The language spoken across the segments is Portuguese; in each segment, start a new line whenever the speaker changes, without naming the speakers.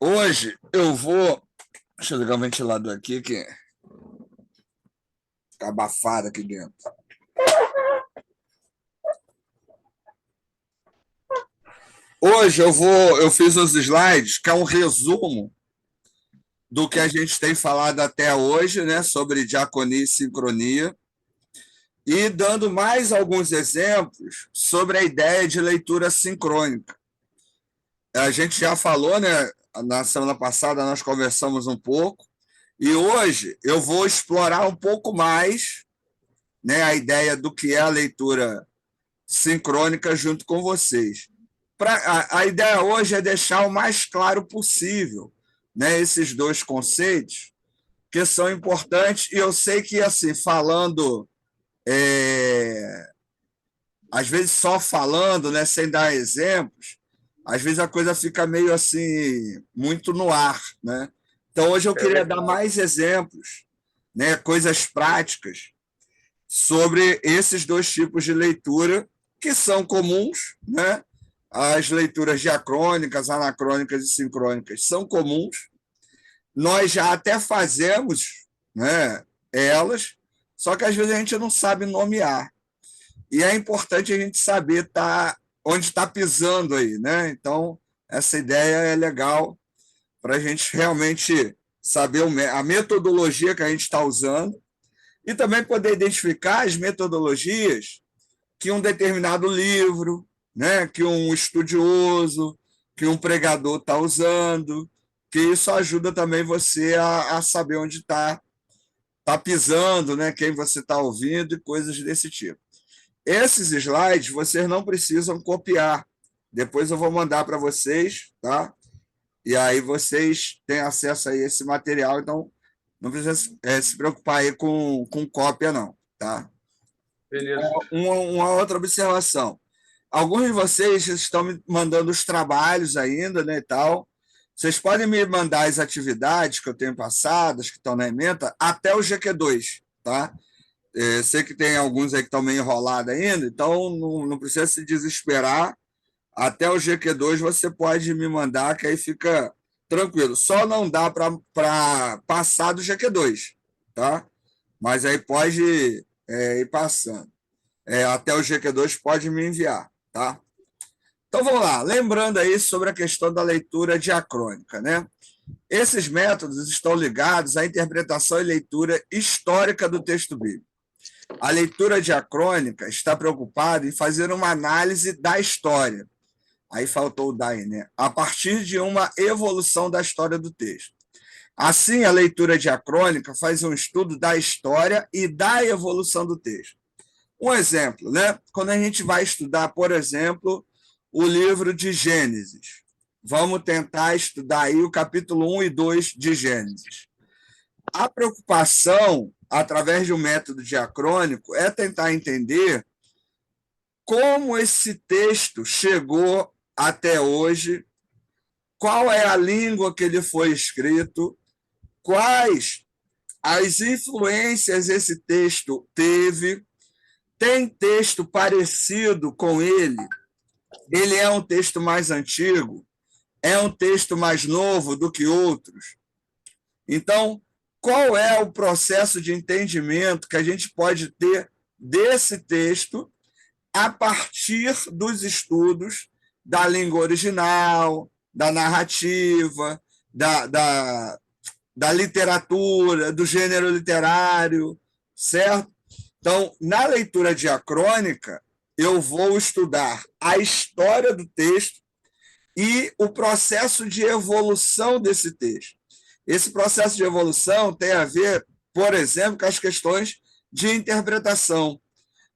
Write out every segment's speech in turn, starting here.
Hoje eu vou. Deixa eu ligar o ventilador aqui, que tá abafado aqui dentro. Hoje eu fiz os slides, que é um resumo do que a gente tem falado até hoje, né, sobre diaconia e sincronia, e dando mais alguns exemplos sobre a ideia de leitura sincrônica. A gente já falou, né, na semana passada nós conversamos um pouco, e hoje eu vou explorar um pouco mais, né, a ideia do que é a leitura sincrônica junto com vocês. A ideia hoje é deixar o mais claro possível, né, esses dois conceitos que são importantes, e eu sei que, assim, falando, às vezes só falando, né, sem dar exemplos, às vezes a coisa fica meio assim, muito no ar, né? Então, hoje eu queria dar mais exemplos, né, coisas práticas, sobre esses dois tipos de leitura que são comuns, né? As leituras diacrônicas, anacrônicas e sincrônicas são comuns. Nós já até fazemos, né, elas, só que às vezes a gente não sabe nomear. E é importante a gente saber onde está pisando aí, né? Então, essa ideia é legal para a gente realmente saber a metodologia que a gente está usando e também poder identificar as metodologias que um determinado livro, né, que um estudioso, que um pregador está usando, que isso ajuda também você a saber onde tá pisando, né, quem você está ouvindo e coisas desse tipo. Esses slides vocês não precisam copiar. Depois eu vou mandar para vocês, tá? E aí vocês têm acesso a esse material, então não precisa se preocupar aí com cópia, não, tá?
Beleza.
Uma outra observação. Alguns de vocês estão me mandando os trabalhos ainda, né, e tal. Vocês podem me mandar as atividades que eu tenho passadas, que estão na ementa, até o GQ2, tá? Sei que tem alguns aí que estão meio enrolados ainda, então não precisa se desesperar. Até o GQ2 você pode me mandar, que aí fica tranquilo. Só não dá para passar do GQ2, tá? Mas aí pode ir passando. Até o GQ2 pode me enviar, tá? Então vamos lá, lembrando aí sobre a questão da leitura diacrônica, né? Esses métodos estão ligados à interpretação e leitura histórica do texto bíblico. A leitura diacrônica está preocupada em fazer uma análise da história. Aí faltou o daí, né? A partir de uma evolução da história do texto. Assim, a leitura diacrônica faz um estudo da história e da evolução do texto. Um exemplo, né? Quando a gente vai estudar, por exemplo, o livro de Gênesis, vamos tentar estudar aí o capítulo 1 e 2 de Gênesis. A preocupação, através de um método diacrônico, é tentar entender como esse texto chegou até hoje, qual é a língua que ele foi escrito, quais as influências esse texto teve. Tem texto parecido com ele? Ele é um texto mais antigo? É um texto mais novo do que outros? Então, qual é o processo de entendimento que a gente pode ter desse texto a partir dos estudos da língua original, da narrativa, da literatura, do gênero literário, certo? Então, na leitura diacrônica, eu vou estudar a história do texto e o processo de evolução desse texto. Esse processo de evolução tem a ver, por exemplo, com as questões de interpretação.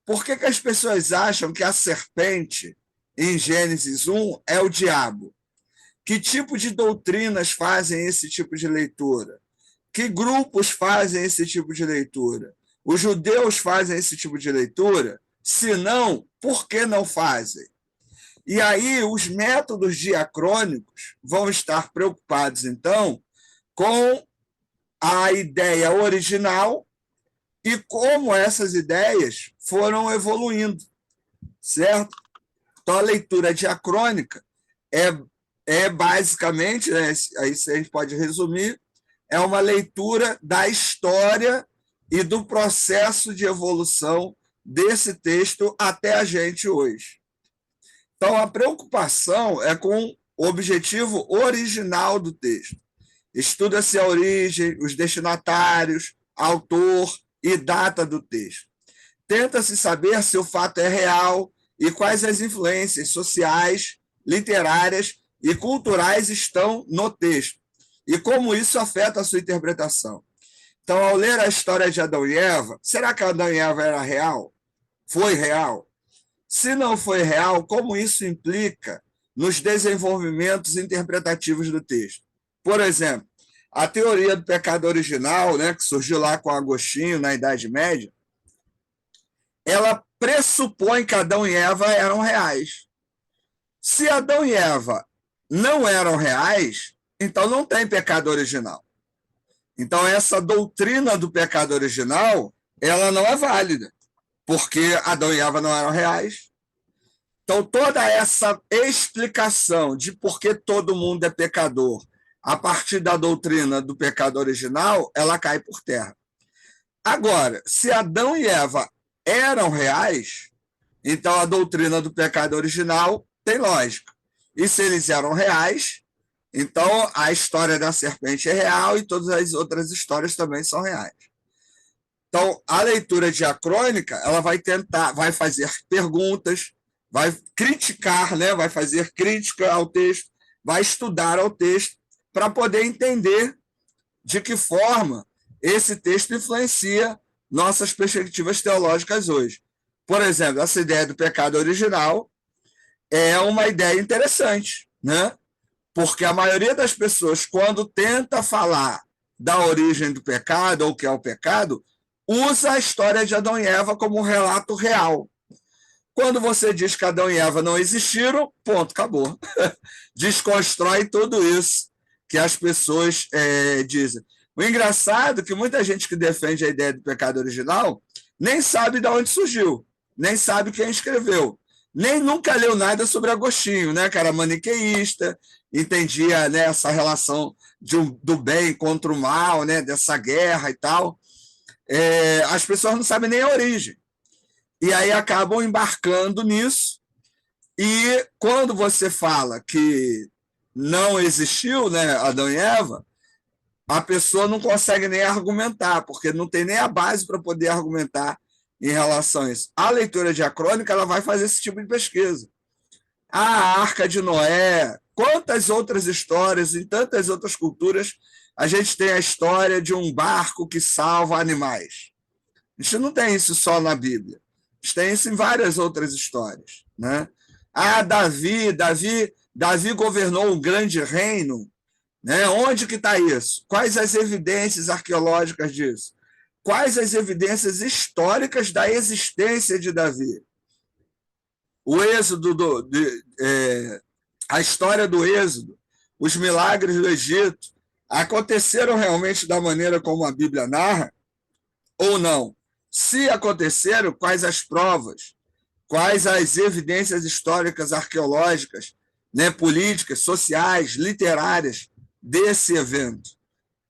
Por que as pessoas acham que a serpente, em Gênesis 1, é o diabo? Que tipo de doutrinas fazem esse tipo de leitura? Que grupos fazem esse tipo de leitura? Os judeus fazem esse tipo de leitura? Se não, por que não fazem? E aí, os métodos diacrônicos vão estar preocupados, então, com a ideia original e como essas ideias foram evoluindo, certo? Então, a leitura diacrônica é é basicamente, né, aí a gente pode resumir, é uma leitura da história e do processo de evolução desse texto até a gente hoje. Então, a preocupação é com o objetivo original do texto. Estuda-se a origem, os destinatários, autor e data do texto. Tenta-se saber se o fato é real e quais as influências sociais, literárias e culturais estão no texto, e como isso afeta a sua interpretação. Então, ao ler a história de Adão e Eva, será que Adão e Eva era real? Foi real? Se não foi real, como isso implica nos desenvolvimentos interpretativos do texto? Por exemplo, a teoria do pecado original, né, que surgiu lá com Agostinho na Idade Média, ela pressupõe que Adão e Eva eram reais. Se Adão e Eva não eram reais, então não tem pecado original. Então, essa doutrina do pecado original, ela não é válida, porque Adão e Eva não eram reais. Então, toda essa explicação de por que todo mundo é pecador a partir da doutrina do pecado original, ela cai por terra. Agora, se Adão e Eva eram reais, então a doutrina do pecado original tem lógica. E se eles eram reais, então a história da serpente é real e todas as outras histórias também são reais. Então, a leitura diacrônica, ela vai tentar, vai fazer perguntas, vai criticar, né? Vai fazer crítica ao texto, vai estudar ao texto para poder entender de que forma esse texto influencia nossas perspectivas teológicas hoje. Por exemplo, essa ideia do pecado original é uma ideia interessante, né? Porque a maioria das pessoas, quando tenta falar da origem do pecado, ou o que é o pecado, usa a história de Adão e Eva como um relato real. Quando você diz que Adão e Eva não existiram, ponto, acabou. Desconstrói tudo isso que as pessoas dizem. O engraçado é que muita gente que defende a ideia do pecado original nem sabe de onde surgiu, nem sabe quem escreveu, nem nunca leu nada sobre Agostinho, né, que era maniqueísta, entendia, né, essa relação do bem contra o mal, né, dessa guerra e tal. As pessoas não sabem nem a origem. E aí acabam embarcando nisso. E quando você fala que não existiu, né, Adão e Eva, a pessoa não consegue nem argumentar, porque não tem nem a base para poder argumentar em relação a isso. A leitura diacrônica ela vai fazer esse tipo de pesquisa. A Arca de Noé, quantas outras histórias, em tantas outras culturas, a gente tem a história de um barco que salva animais. A gente não tem isso só na Bíblia. A gente tem isso em várias outras histórias, né? Davi governou um grande reino, né? Onde que está isso? Quais as evidências arqueológicas disso? Quais as evidências históricas da existência de Davi? O êxodo, a história do êxodo, os milagres do Egito, aconteceram realmente da maneira como a Bíblia narra ou não? Se aconteceram, quais as provas? Quais as evidências históricas, arqueológicas, né, políticas, sociais, literárias desse evento?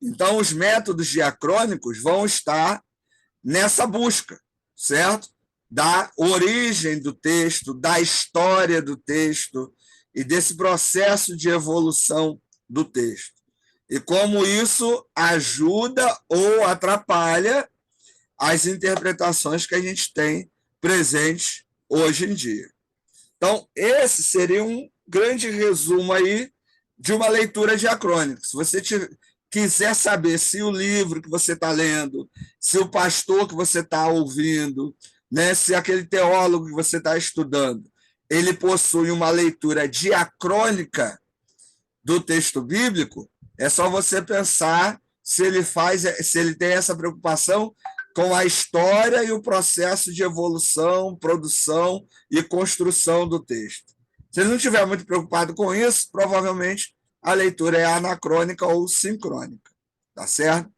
Então, os métodos diacrônicos vão estar nessa busca, certo? Da origem do texto, da história do texto e desse processo de evolução do texto. E como isso ajuda ou atrapalha as interpretações que a gente tem presentes hoje em dia. Então, esse seria um grande resumo aí de uma leitura diacrônica. Se você quiser saber se o livro que você está lendo, se o pastor que você está ouvindo, né, se aquele teólogo que você está estudando, ele possui uma leitura diacrônica do texto bíblico, é só você pensar se ele tem essa preocupação com a história e o processo de evolução, produção e construção do texto. Se ele não estiver muito preocupado com isso, provavelmente a leitura é anacrônica ou sincrônica. Tá certo?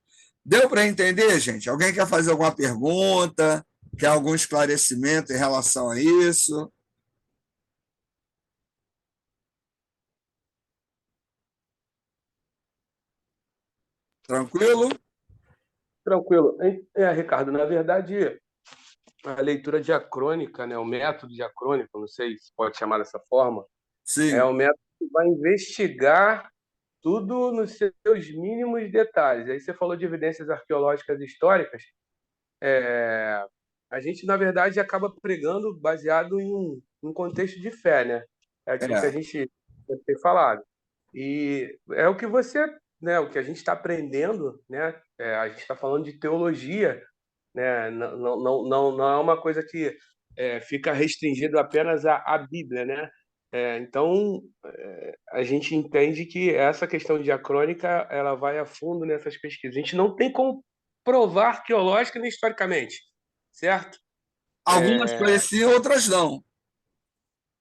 Deu para entender, gente? Alguém quer fazer alguma pergunta? Quer algum esclarecimento em relação a isso? Tranquilo?
Tranquilo. Ricardo, na verdade, a leitura diacrônica, né, o método diacrônico, não sei se pode chamar dessa forma, é
Sim.
o método que vai investigar tudo nos seus mínimos detalhes. Aí você falou de evidências arqueológicas históricas. A gente, na verdade, acaba pregando baseado em um contexto de fé, né? É aquilo que a
É.
gente tem falado. E é o que você, né, o que a gente está aprendendo, né? A gente está falando de teologia, né? Não é uma coisa que fica restringido apenas à Bíblia, né? Então, a gente entende que essa questão diacrônica ela vai a fundo nessas pesquisas. A gente não tem como provar arqueológica nem historicamente, certo?
Algumas conheciam, outras não.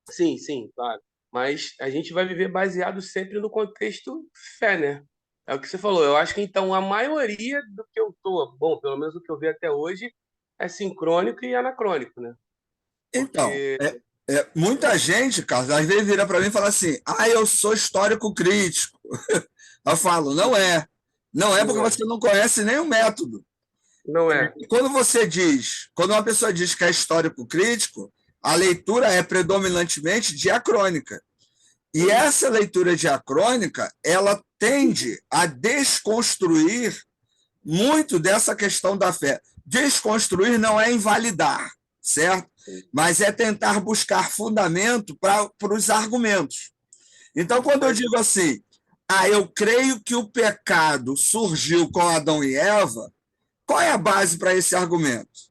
Sim, sim, claro. Mas a gente vai viver baseado sempre no contexto fé, né? É o que você falou. Eu acho que então a maioria do que eu tô, bom, pelo menos o que eu vi até hoje, é sincrônico e anacrônico, né?
Então,
Porque
muita gente, Carlos, às vezes vira para mim e fala assim: eu sou histórico crítico. Eu falo, não é. Não é porque
não é.
você não conhece nem o método.
Não é.
E quando uma pessoa diz que é histórico crítico, a leitura é predominantemente diacrônica. E
Sim,
essa leitura diacrônica, ela tende a desconstruir muito dessa questão da fé. Desconstruir não é invalidar, certo?
sim,
Mas é tentar buscar fundamento para os argumentos. Então, quando eu
mas,
digo assim, eu creio que o pecado surgiu com Adão e Eva, qual é a base para esse argumento?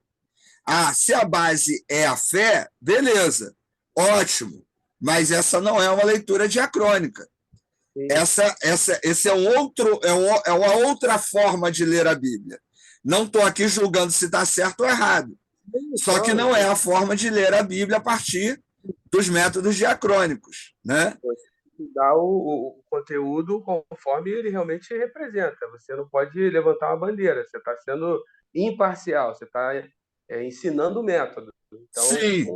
Se a base é a fé, beleza, ótimo, mas essa não é uma leitura diacrônica.
sim.
Esse é uma outra forma de ler a Bíblia. Não estou aqui julgando se está certo ou errado. Só que
Não,
não é a forma de ler a Bíblia a partir dos métodos diacrônicos, né?
você dá o conteúdo conforme ele realmente representa. Você não pode levantar uma bandeira. Você está sendo imparcial. Você está ensinando o método. Então,
Sim,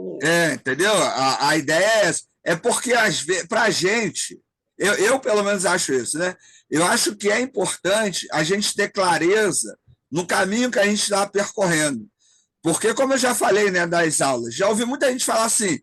entendeu? A ideia é essa. É porque, para a gente, eu pelo menos acho isso, né? Eu acho que é importante a gente ter clareza no caminho que a gente está percorrendo. Porque, como eu já falei, né, das aulas, já ouvi muita gente falar assim: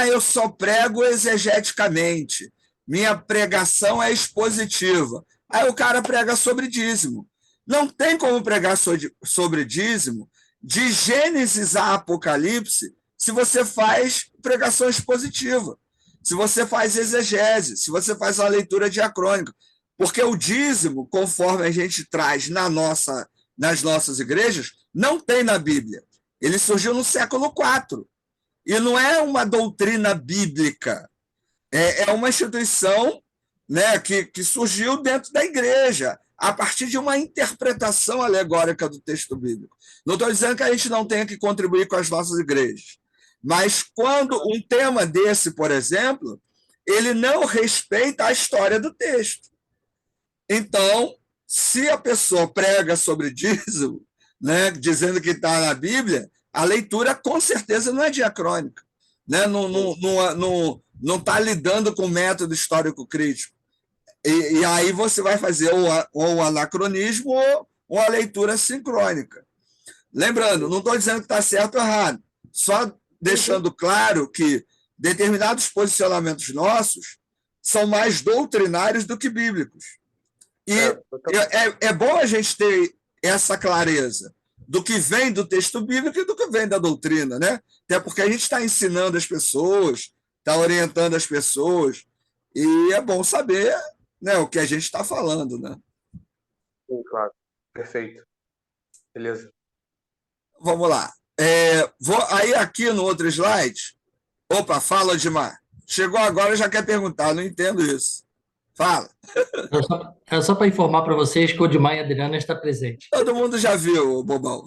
eu só prego exegeticamente, minha pregação é expositiva. Aí o cara prega sobre dízimo. Não tem como pregar sobre dízimo de Gênesis a Apocalipse se você faz pregação expositiva, se você faz exegese, se você faz uma leitura diacrônica. Porque o dízimo, conforme a gente traz nas nossas igrejas, não tem na Bíblia. Ele surgiu no século IV. E não é uma doutrina bíblica, é uma instituição, né, que surgiu dentro da igreja, a partir de uma interpretação alegórica do texto bíblico. Não estou dizendo que a gente não tenha que contribuir com as nossas igrejas, mas quando um tema desse, por exemplo, ele não respeita a história do texto. Então, se a pessoa prega sobre dízimo, né, dizendo que está na Bíblia, a leitura com certeza não é diacrônica, né? Não está lidando com o método histórico crítico. E aí você vai fazer ou o anacronismo ou a leitura sincrônica. Lembrando, não estou dizendo que está certo ou errado, só deixando claro que determinados posicionamentos nossos são mais doutrinários do que bíblicos. E é bom a gente ter essa clareza do que vem do texto bíblico e do que vem da doutrina, né? Até porque a gente está ensinando as pessoas, está orientando as pessoas, e é bom saber, né, o que a gente está falando, né?
sim, claro. Perfeito. Beleza.
Vamos lá. Aí aqui no outro slide. Opa, fala, Dimar. Chegou agora e já quer perguntar, não entendo isso. Fala.
Era só para informar para vocês que o Odmar e a Adriana está presente.
Todo mundo já viu, bobão.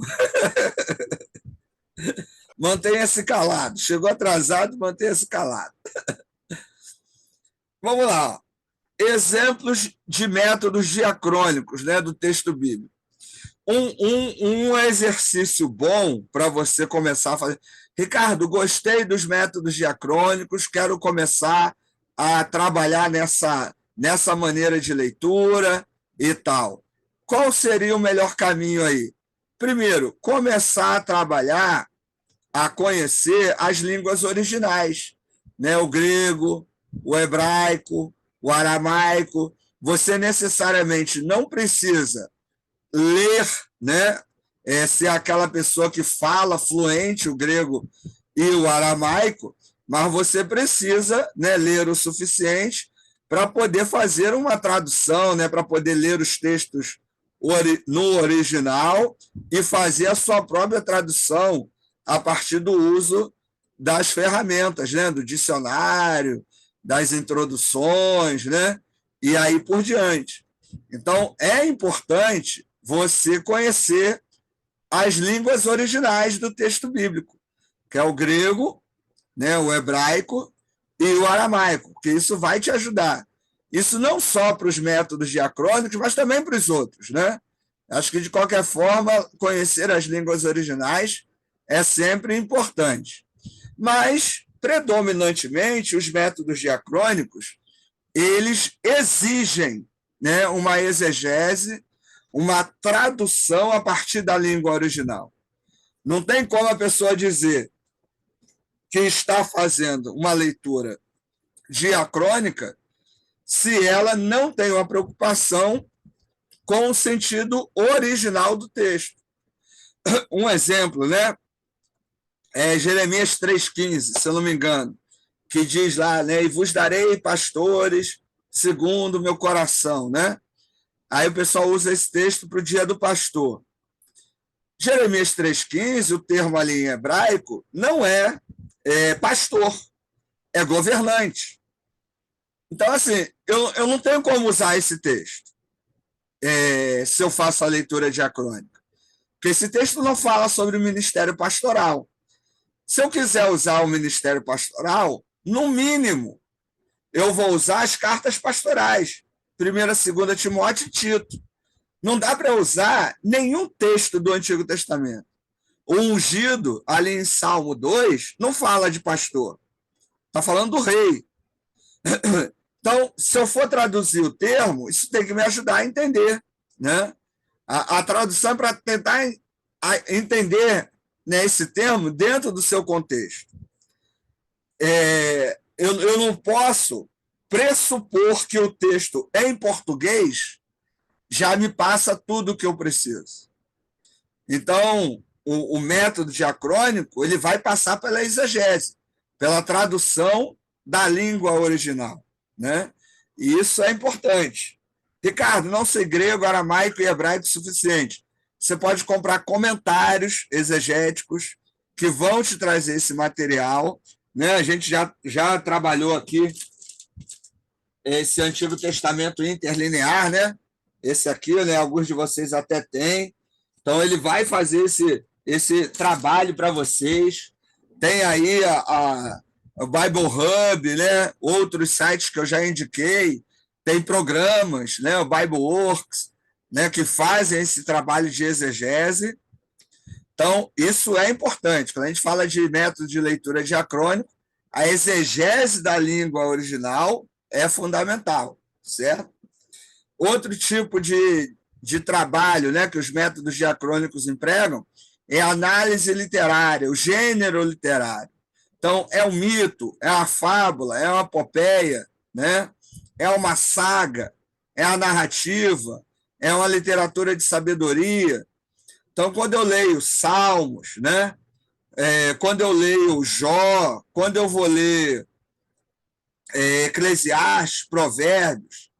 Mantenha-se calado. Chegou atrasado, mantenha-se calado. Vamos lá. Exemplos de métodos diacrônicos, né, do texto bíblico. Um exercício bom para você começar a fazer. Ricardo, gostei dos métodos diacrônicos, quero começar a trabalhar nessa maneira de leitura e tal. qual seria o melhor caminho aí? Primeiro, começar a trabalhar, a conhecer as línguas originais, né? O grego, o hebraico, o aramaico. Você necessariamente não precisa ler, né? Ser aquela pessoa que fala fluente o grego e o aramaico, mas você precisa, né, ler o suficiente para poder fazer uma tradução, né, para poder ler os textos no original e fazer a sua própria tradução a partir do uso das ferramentas, né, do dicionário, das introduções, né, e aí por diante. Então, é importante você conhecer as línguas originais do texto bíblico, que é o grego, né, o hebraico e o aramaico, que isso vai te ajudar. Isso não só para os métodos diacrônicos, mas também para os outros, né? Acho que, de qualquer forma, conhecer as línguas originais é sempre importante. Mas, predominantemente, os métodos diacrônicos, eles exigem, né, uma exegese, uma tradução a partir da língua original. Não tem como a pessoa dizer que está fazendo uma leitura diacrônica se ela não tem uma preocupação com o sentido original do texto. Um exemplo, né, é Jeremias 3,15, se eu não me engano, que diz lá, né, e vos darei pastores segundo o meu coração, né? Aí o pessoal usa esse texto para o dia do pastor. Jeremias 3,15, o termo ali em hebraico, não é pastor, é governante. Então, assim, eu não tenho como usar esse texto se eu faço a leitura diacrônica, porque esse texto não fala sobre o ministério pastoral. Se eu quiser usar o ministério pastoral, no mínimo, eu vou usar as cartas pastorais, 1ª, 2ª Timóteo e Tito. Não dá para usar nenhum texto do Antigo Testamento. O ungido, ali em Salmo 2, não fala de pastor. Está falando do rei. Então, se eu for traduzir o termo, isso tem que me ajudar a entender, né? A tradução é para tentar entender, né, esse termo dentro do seu contexto. Eu não posso pressupor que o texto em português já me passa tudo o que eu preciso. Então, o método diacrônico ele vai passar pela exegese, pela tradução da língua original, né? E isso é importante. Ricardo, não sei grego, aramaico e hebraico o suficiente. Você pode comprar comentários exegéticos que vão te trazer esse material, né? A gente já trabalhou aqui esse Antigo Testamento interlinear, né? Esse aqui, né? Alguns de vocês até têm. Então, ele vai fazer esse trabalho para vocês. Tem aí o Bible Hub, né? Outros sites que eu já indiquei. Tem programas, né? O Bible Works, né? Que fazem esse trabalho de exegese. Então, isso é importante. Quando a gente fala de método de leitura diacrônico, a exegese da língua original é fundamental, certo? Outro tipo de trabalho, né, que os métodos diacrônicos empregam é a análise literária, o gênero literário. Então, é um mito, é uma fábula, é uma epopeia, né? É uma saga, é a narrativa, é uma literatura de sabedoria. Então, quando eu leio Salmos, né? Quando eu leio Jó, quando eu vou ler Eclesiastes, Provérbios,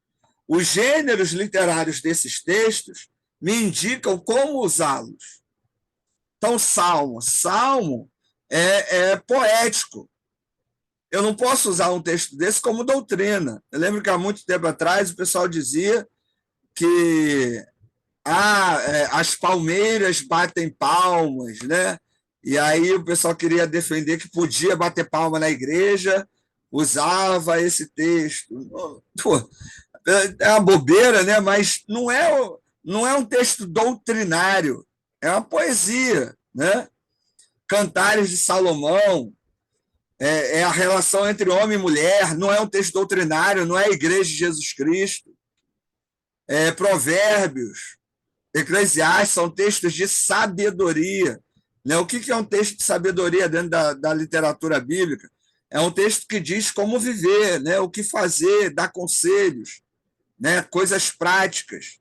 os gêneros literários desses textos me indicam como usá-los. Então, Salmo é poético. Eu não posso usar um texto desse como doutrina. Eu lembro que há muito tempo atrás o pessoal dizia que as palmeiras batem palmas, né? E aí o pessoal queria defender que podia bater palma na igreja, usava esse texto. Pô, é uma bobeira, né? Mas não é um texto doutrinário, é uma poesia, né? Cantares de Salomão, é a relação entre homem e mulher, não é um texto doutrinário, não é a igreja de Jesus Cristo. Provérbios, Eclesiastes são textos de sabedoria. Né? O que é um texto de sabedoria dentro da literatura bíblica? É um texto que diz como viver, né? O que fazer, dá conselhos, né? Coisas práticas.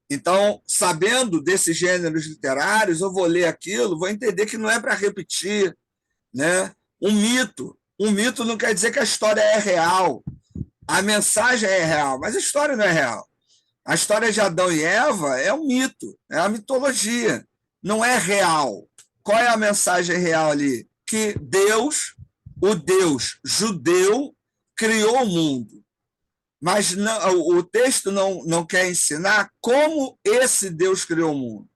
Então, sabendo desses gêneros literários, eu vou ler aquilo, vou entender que não é para repetir, né? Um mito. Um mito não quer dizer que a história é real. A mensagem é real, mas a história não é real. A história de Adão e Eva é um mito, é a mitologia, não é real. Qual é a mensagem real ali? Que Deus, o Deus judeu, criou o mundo. Mas não, o texto não quer ensinar como esse Deus criou o mundo.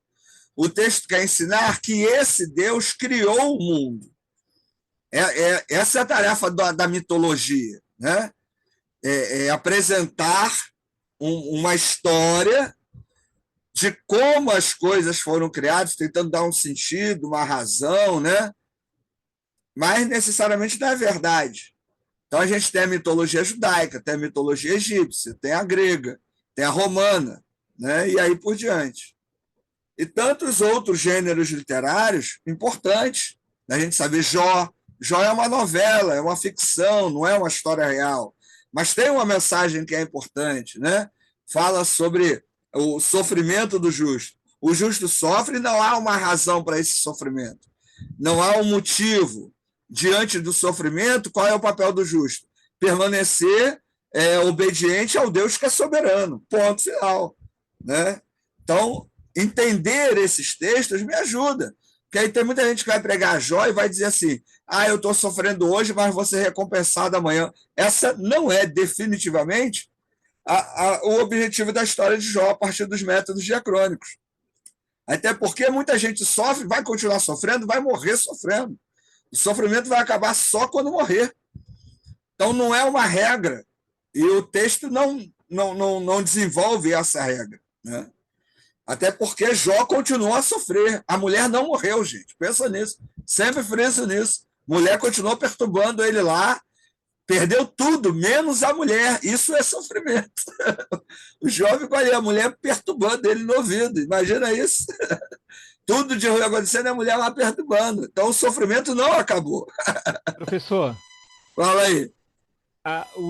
O texto quer ensinar que esse Deus criou o mundo. Essa é a tarefa da mitologia, né? É apresentar uma história de como as coisas foram criadas, tentando dar um sentido, uma razão, né? Mas necessariamente não é verdade. Então a gente tem a mitologia judaica, tem a mitologia egípcia, tem a grega, tem a romana, né? E aí por diante. E tantos outros gêneros literários importantes. A gente sabe Jó. Jó é uma novela, é uma ficção, não é uma história real. Mas tem uma mensagem que é importante, né? Fala sobre o sofrimento do justo. O justo sofre e não há uma razão para esse sofrimento. Não há um motivo. Diante do sofrimento, qual é o papel do justo? Permanecer obediente ao Deus que é soberano. Ponto final. Né? Então, entender esses textos me ajuda. Porque aí tem muita gente que vai pregar Jó e vai dizer assim: eu estou sofrendo hoje, mas vou ser recompensado amanhã. Essa não é definitivamente o objetivo da história de Jó a partir dos métodos diacrônicos. Até porque muita gente sofre, vai continuar sofrendo, vai morrer sofrendo. O sofrimento vai acabar só quando morrer. Então, não é uma regra. E o texto não desenvolve essa regra. Né? Até porque Jó continua a sofrer. A mulher não morreu, gente. Pensa nisso. Sempre penso nisso. Mulher continuou perturbando ele lá. Perdeu tudo, menos a mulher. Isso é sofrimento. O jovem com a mulher perturbando ele no ouvido. Imagina isso. Tudo de ruim acontecendo e a mulher lá perturbando. Então o sofrimento não acabou.
Professor.
Fala aí.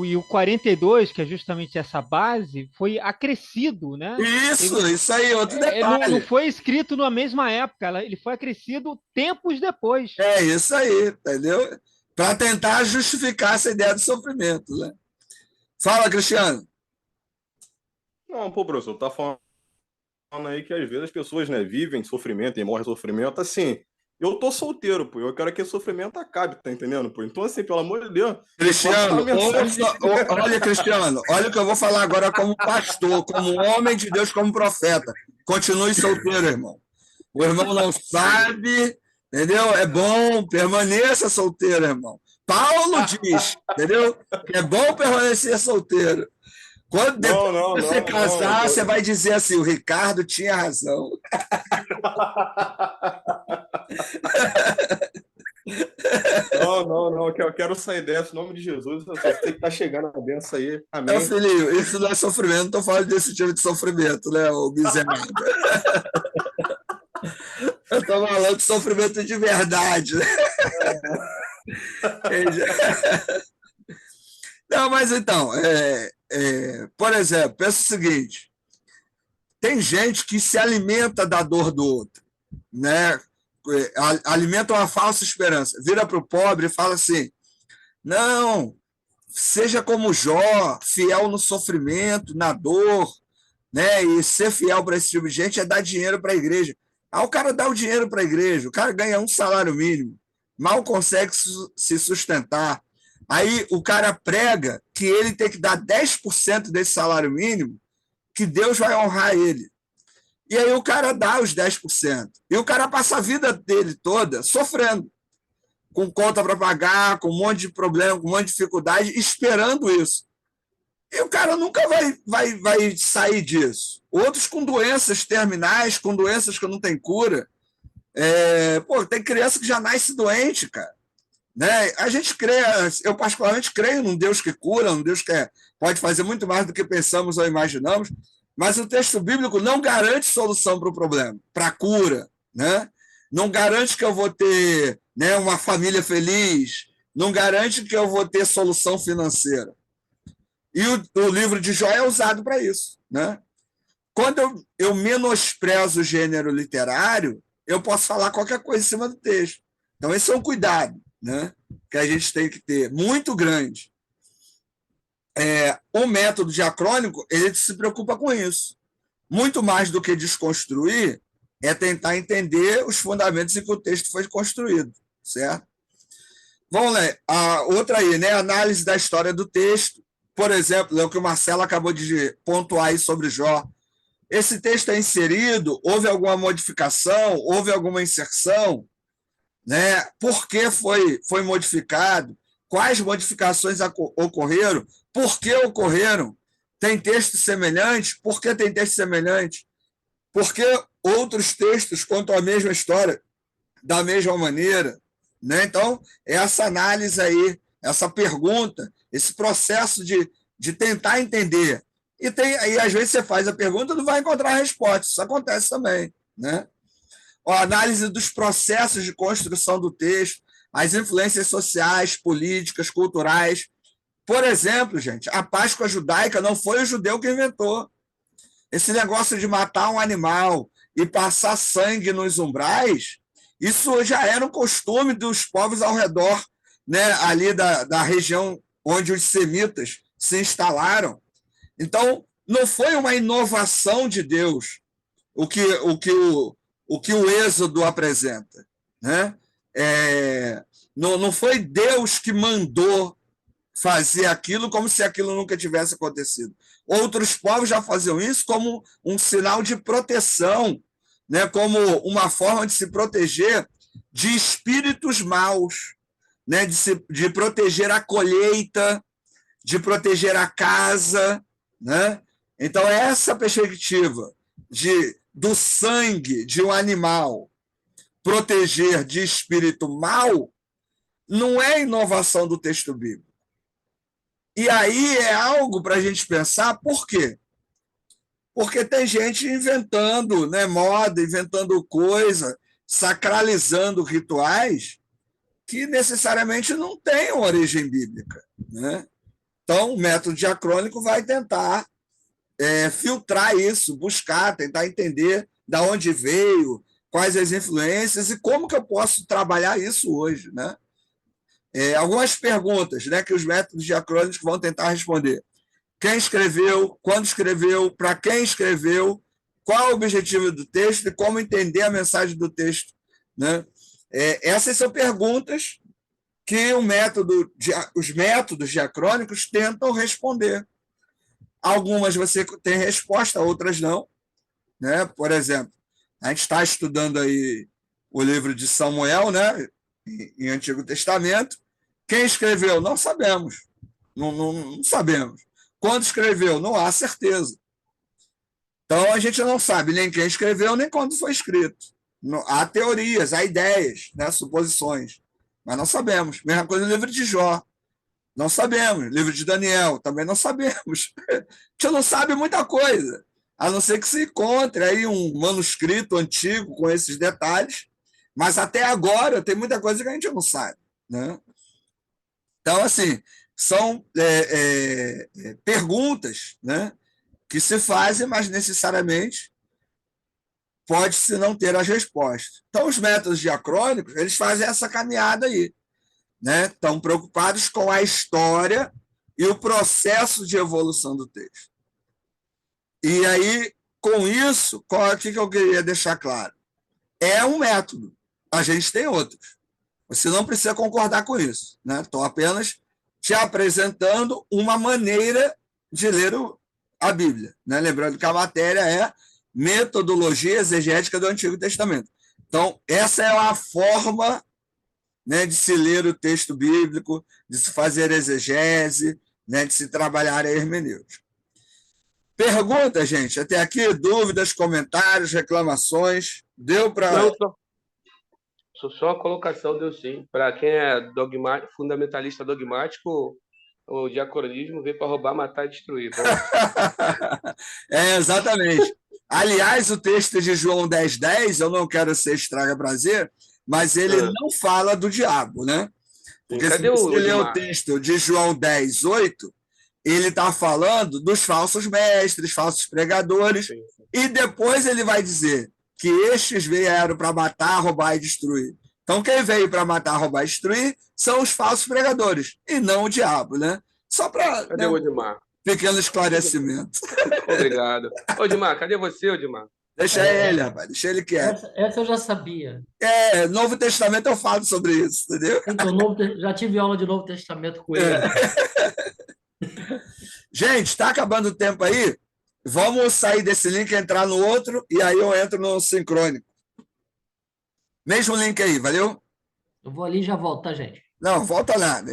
E o 42, que é justamente essa base, foi acrescido, né?
Isso aí, outro detalhe.
Não foi escrito na mesma época, ele foi acrescido tempos depois.
É isso aí, entendeu? Para tentar justificar essa ideia do sofrimento, né? Fala, Cristiano.
Não, professor, tá falando aí que às vezes as pessoas, né, vivem sofrimento e morrem sofrimento, assim, eu tô solteiro, pô, eu quero que esse sofrimento acabe, tá entendendo, pô? Então, assim, pelo amor de Deus...
Cristiano, olha, Cristiano, olha o que eu vou falar agora como pastor, como homem de Deus, como profeta. Continue solteiro, irmão. O irmão não sabe, entendeu? É bom, permaneça solteiro, irmão. Paulo diz, entendeu? Que é bom permanecer solteiro. Quando depois você casar, você vai dizer assim: o Ricardo tinha razão.
Não, que eu quero sair dessa, em nome de Jesus. Eu sei que tá chegando a benção aí. Amém.
Meu filhinho, isso não é sofrimento, não estou falando desse tipo de sofrimento, né, o miserável? Eu estou falando de sofrimento de verdade. Né? Não, mas então, por exemplo, pensa o seguinte: tem gente que se alimenta da dor do outro, né? Alimenta uma falsa esperança. Vira para o pobre e fala assim: não, seja como Jó, fiel no sofrimento, na dor, né? E ser fiel para esse tipo de gente é dar dinheiro para a igreja. O cara dá o dinheiro para a igreja, o cara ganha um salário mínimo, mal consegue se sustentar. Aí o cara prega que ele tem que dar 10% desse salário mínimo, que Deus vai honrar ele. E aí o cara dá os 10%. E o cara passa a vida dele toda sofrendo, com conta para pagar, com um monte de problema, com um monte de dificuldade, esperando isso. E o cara nunca vai sair disso. Outros com doenças terminais, com doenças que não tem cura. Tem criança que já nasce doente, cara. Né? A gente crê, eu particularmente creio num Deus que cura, num Deus que pode fazer muito mais do que pensamos ou imaginamos, Mas o texto bíblico não garante solução para o problema, para a cura, né? Não garante que eu vou ter, né, uma família feliz, não garante que eu vou ter solução financeira. E o livro de Jó é usado para isso, né? Quando eu menosprezo o gênero literário, eu posso falar qualquer coisa em cima do texto. Então, esse é um cuidado, né, que a gente tem que ter, muito grande. O método diacrônico, ele se preocupa com isso. Muito mais do que desconstruir, é tentar entender os fundamentos em que o texto foi construído, certo? Vamos ler. A outra aí, né? Análise da história do texto. Por exemplo, é o que o Marcelo acabou de pontuar aí sobre Jó. Esse texto é inserido, houve alguma modificação, houve alguma inserção, né? Por que foi modificado? Quais modificações ocorreram? Por que ocorreram? Tem textos semelhantes? Por que tem textos semelhantes? Por que outros textos contam a mesma história da mesma maneira? Né? Então, essa análise aí, essa pergunta, esse processo de tentar entender. E às vezes você faz a pergunta e não vai encontrar a resposta. Isso acontece também. Né? A análise dos processos de construção do texto, as influências sociais, políticas, culturais. Por exemplo, gente, a Páscoa judaica não foi o judeu que inventou. Esse negócio de matar um animal e passar sangue nos umbrais, isso já era um costume dos povos ao redor, né, ali da região onde os semitas se instalaram. Então, não foi uma inovação de Deus o que o Êxodo apresenta. Né? Não foi Deus que mandou fazer aquilo como se aquilo nunca tivesse acontecido. Outros povos já faziam isso como um sinal de proteção, né? Como uma forma de se proteger de espíritos maus, né? De proteger a colheita, de proteger a casa. Né? Então, essa perspectiva do sangue de um animal proteger de espírito mau não é inovação do texto bíblico. E aí é algo para a gente pensar, por quê? Porque tem gente inventando, né, moda, inventando coisa, sacralizando rituais que necessariamente não têm origem bíblica. Né? Então, o método diacrônico vai tentar filtrar isso, buscar, tentar entender de onde veio, quais as influências e como que eu posso trabalhar isso hoje. Né? Algumas perguntas, né, que os métodos diacrônicos vão tentar responder. Quem escreveu, quando escreveu, para quem escreveu, qual o objetivo do texto e como entender a mensagem do texto. Né? Essas são perguntas que os métodos diacrônicos tentam responder. Algumas você tem resposta, outras não. Né? Por exemplo, a gente está estudando aí o livro de Samuel, né, em Antigo Testamento. Quem escreveu? Não sabemos. Não sabemos. Quando escreveu? Não há certeza. Então, a gente não sabe nem quem escreveu, nem quando foi escrito. Há teorias, há ideias, né, suposições, mas não sabemos. Mesma coisa no livro de Jó. Não sabemos. Livro de Daniel, também não sabemos. A gente não sabe muita coisa, a não ser que se encontre aí um manuscrito antigo com esses detalhes, mas até agora tem muita coisa que a gente não sabe. Né? Então, assim, são perguntas, né, que se fazem, mas necessariamente pode-se não ter as respostas. Então, os métodos diacrônicos, eles fazem essa caminhada aí. Né? Estão preocupados com a história e o processo de evolução do texto. E aí, com isso, o que eu queria deixar claro? É um método, a gente tem outros. Você não precisa concordar com isso. Né? Estou apenas te apresentando uma maneira de ler a Bíblia. Né? Lembrando que a matéria é metodologia exegética do Antigo Testamento. Então, essa é a forma, né, de se ler o texto bíblico, de se fazer exegese, né, de se trabalhar a hermenêutica. Pergunta, gente, até aqui, dúvidas, comentários, reclamações? Deu para...
Não, só uma colocação, deu sim. Para quem é fundamentalista dogmático, o diacronismo veio para roubar, matar e destruir. Bom,
Exatamente. Aliás, o texto de João 10:10, eu não quero ser estraga prazer, mas ele
ah,
não fala do diabo, né? Porque se
cadê o
você ler o
Odimar?
texto de João 10:8, ele está falando dos falsos mestres, falsos pregadores,
Sim.
e depois ele vai dizer que estes vieram para matar, roubar e destruir. Então, quem veio para matar, roubar e destruir são os falsos pregadores, e não o diabo, né? Só para,
Cadê o Odimar?
pequeno esclarecimento.
Obrigado. Odimar, cadê você, Odimar?
Deixa ele, rapaz, deixa ele quieto.
Essa eu já sabia.
Novo Testamento eu falo sobre isso, entendeu?
Então, já tive aula de Novo Testamento com ele.
Gente, está acabando o tempo aí? Vamos sair desse link, entrar no outro, e aí eu entro no sincrônico. Mesmo link aí, valeu?
Eu vou ali e já volto, tá, gente?
Não, volta nada.